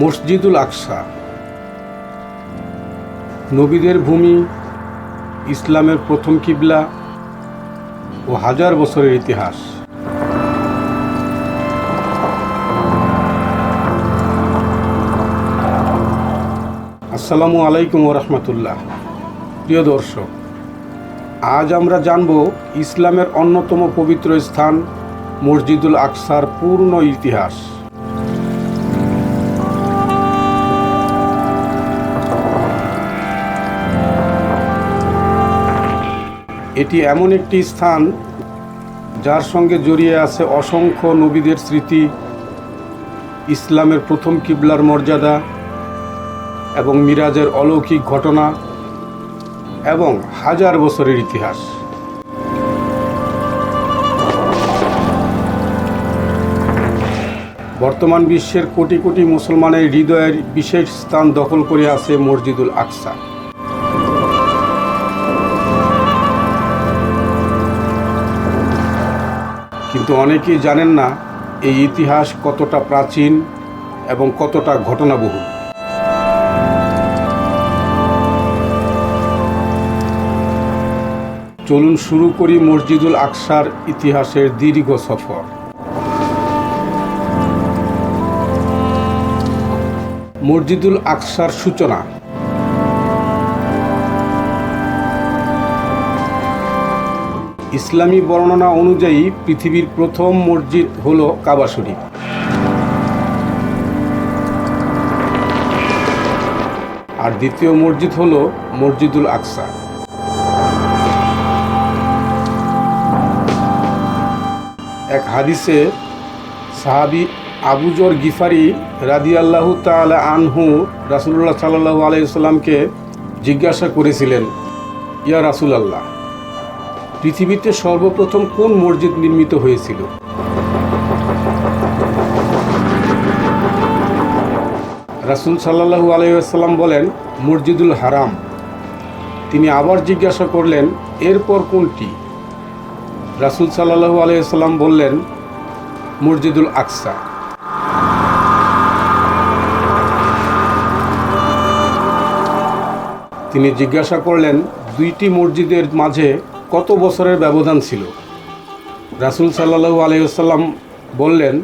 মসজিদুল আকসা, নবীদের ভূমি, ইসলামের প্রথম কিবলা ও হাজার বছরের ইতিহাস। আসসালামু আলাইকুম ওয়া রাহমাতুল্লাহ। প্রিয় দর্শক, আজ আমরা জানব ইসলামের অন্যতম পবিত্র স্থান মসজিদুল আকসার পূর্ণ ইতিহাস। এটি এমন একটি স্থান যার সঙ্গে জড়িয়ে আছে অসংখ্য নবীদের স্মৃতি, ইসলামের প্রথম কিবলার মর্যাদা এবং মিরাজের অলৌকিক ঘটনা এবং হাজার বছরের ইতিহাস। বর্তমান বিশ্বের কোটি কোটি মুসলমানের হৃদয়ের বিশেষ স্থান দখল করে আছে মসজিদুল আকসা। কিন্তু অনেকেই জানেন না এই ইতিহাস কতটা প্রাচীন এবং কতটা ঘটনাবহুল। চলুন শুরু করি মসজিদুল আকসার ইতিহাসের দীর্ঘ সফর। মসজিদুল আকসার সূচনা। ইসলামী বর্ণনা অনুযায়ী পৃথিবীর প্রথম মসজিদ হল কাবা শরীফ। আর দ্বিতীয় মসজিদ হল মসজিদুল আকসা। এক হাদিসে সাহাবী আবু যর গিফারি রাদিয়াল্লাহু তাআলা আনহু রাসূলুল্লাহ সাল্লাল্লাহু আলাইহি ওয়াসাল্লামকে জিজ্ঞাসা করেছিলেন, ইয়া রাসূলুল্লাহ, পৃথিবীতে সর্বপ্রথম কোন মসজিদ নির্মিত হয়েছিল? রাসূল সাল্লাল্লাহু আলাইহি ওয়াসাল্লাম বলেন, মসজিদুল হারাম। তিনি আবার জিজ্ঞাসা করলেন, এরপর কোনটি? রাসূল সাল্লাল্লাহু আলাইহি ওয়াসাল্লাম বললেন, মসজিদুল আকসা। তিনি জিজ্ঞাসা করলেন, দুইটি মসজিদের মাঝে কত বছরের ব্যবধান ছিল? রাসূল সাল্লাল্লাহু আলাইহি ওয়াসাল্লাম বললেন,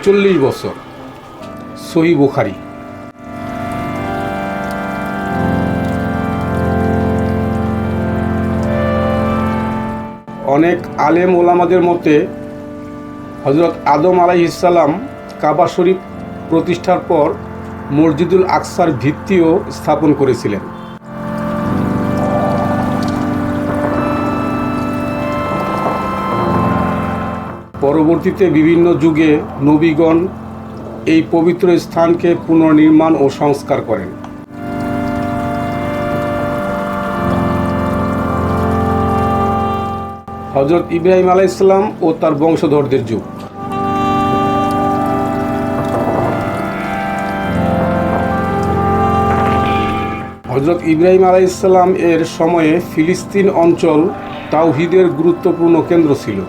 40 বছর। সহিহ বুখারী। অনেক আলেম ওলামাদের মতে হযরত আদম আলাইহিস সালাম কাবা শরীফ প্রতিষ্ঠার পর মসজিদুল আকসার ভিত্তিও স্থাপন করেছিলেন। পরবর্তীতে বিভিন্ন যুগে নবীগণ এই পবিত্র স্থানকে পুনর্নির্মাণ ও সংস্কার করেন। হযরত ইব্রাহিম আলাইহিস সালাম ও তার বংশধরদের যুগ। হযরত ইব্রাহিম আলাইহিস সালাম এর সময়ে ফিলিস্তিন অঞ্চল তাওহীদের গুরুত্বপূর্ণ কেন্দ্র ছিল।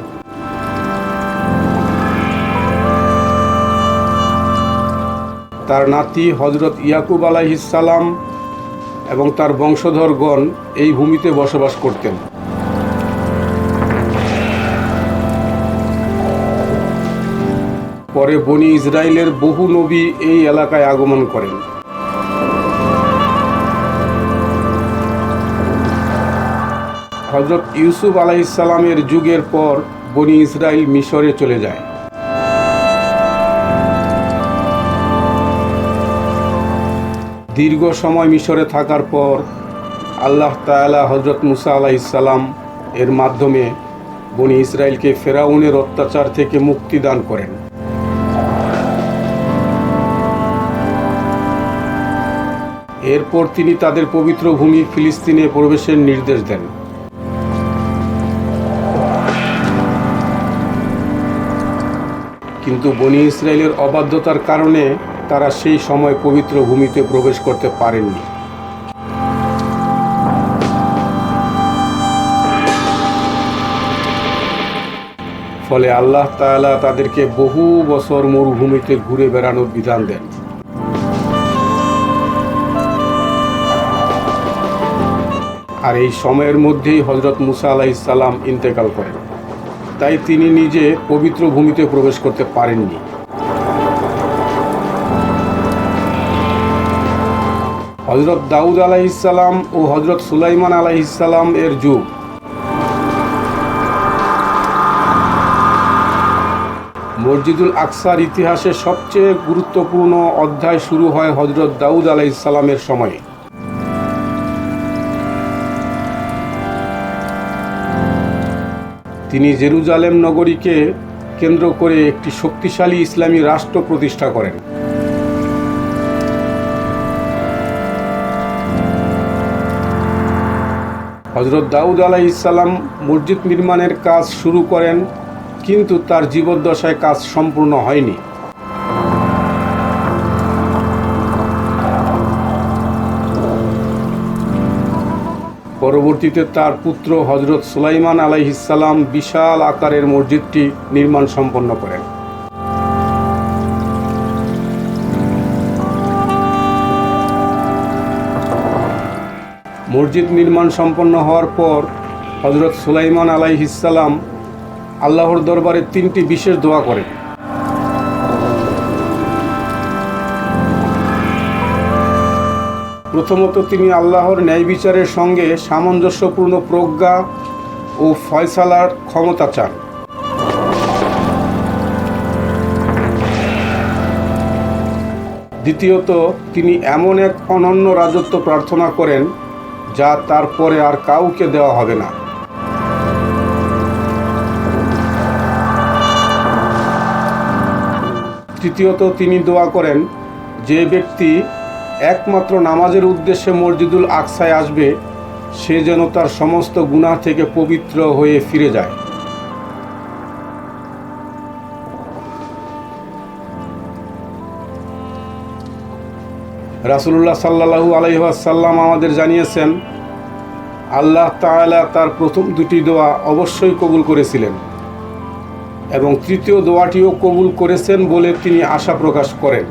তার নাতি হযরত ইয়াকুব আলাইহিস সালাম এবং তার বংশধরগণ এই ভূমিতে বসবাস করতেন। পরে বনি ইসরাইলের বহু নবী এই এলাকায় আগমন করেন। হযরত ইউসুফ আলাইহিস সালামের যুগের পর বনি ইসরাইল মিশরে চলে যায়। দীর্ঘ সময় মিশরে থাকার পর আল্লাহ তাআলা হযরত মুসা আলাইহিস সালাম এর মাধ্যমে বনি ইসরাইলকে ফেরাউনের অত্যাচার থেকে মুক্তি দান করেন। এরপর তিনি তাদের পবিত্র ভূমি ফিলিস্তিনে প্রবেশের নির্দেশ দেন। কিন্তু বনি ইসরাইলের অবাধ্যতার কারণে তারা সেই সময় পবিত্র ভূমিতে প্রবেশ করতে পারেননি। ফলে আল্লাহ তাআলা তাদেরকে বহু বছর মরুভূমিতে ঘুরে বেড়ানোর বিধান দেন। আর এই সময়ের মধ্যেই হজরত মুসা আলাইহিস সালাম ইন্তেকাল করেন, তাই তিনি নিজে পবিত্র ভূমিতে প্রবেশ করতে পারেননি। হজরত দাউদ আলাইহিস সালাম ও হজরত সুলাইমান আলাইহিস সালাম এর যুগ। মসজিদুল আকসার ইতিহাসে সবচেয়ে গুরুত্বপূর্ণ অধ্যায় শুরু হয় হজরত দাউদ আলাইহিস সালামের সময়ে। তিনি জেরুজালেম নগরীকে কেন্দ্র করে একটি শক্তিশালী ইসলামী রাষ্ট্র প্রতিষ্ঠা করেন। হজরত দাউদ আলাইহিস সালাম মসজিদ নির্মাণের কাজ শুরু করেন, কিন্তু তার জীবদ্দশায় কাজ সম্পূর্ণ হয়নি। পরবর্তীতে তার পুত্র হজরত সুলাইমান আলাইহিস সালাম বিশাল আকারের মসজিদটি নির্মাণ সম্পন্ন করেন। মসজিদ নির্মাণ সম্পন্ন হওয়ার পর হজরত সুলাইমান আলাইহিস সালাম আল্লাহর দরবারে 3টি বিশেষ দোয়া করেন। প্রথমত, তিনি আল্লাহর ন্যায় বিচারের সঙ্গে সামঞ্জস্যপূর্ণ প্রজ্ঞা ও ফয়সালার ক্ষমতা চান। দ্বিতীয়ত, তিনি এমন এক অনন্য রাজত্ব প্রার্থনা করেন যা তারপরে আর কাউকে দেওয়া হবে না। তৃতীয়ত, তিনি দোয়া করেন যে ব্যক্তি একমাত্র নামাজের উদ্দেশ্যে মসজিদুল আকসায় আসবে সে যেন তার সমস্ত গুনাহ থেকে পবিত্র হয়ে ফিরে যায়। রাসূলুল্লাহ সাল্লাল্লাহু আলাইহি ওয়াসাল্লাম আমাদের জানিয়েছেন, আল্লাহ তাআলা তার প্রথম 2টি দোয়া অবশ্যই কবুল করেছিলেন এবং তৃতীয় দোয়াটিও কবুল করেছেন বলে তিনি আশা প্রকাশ করেন।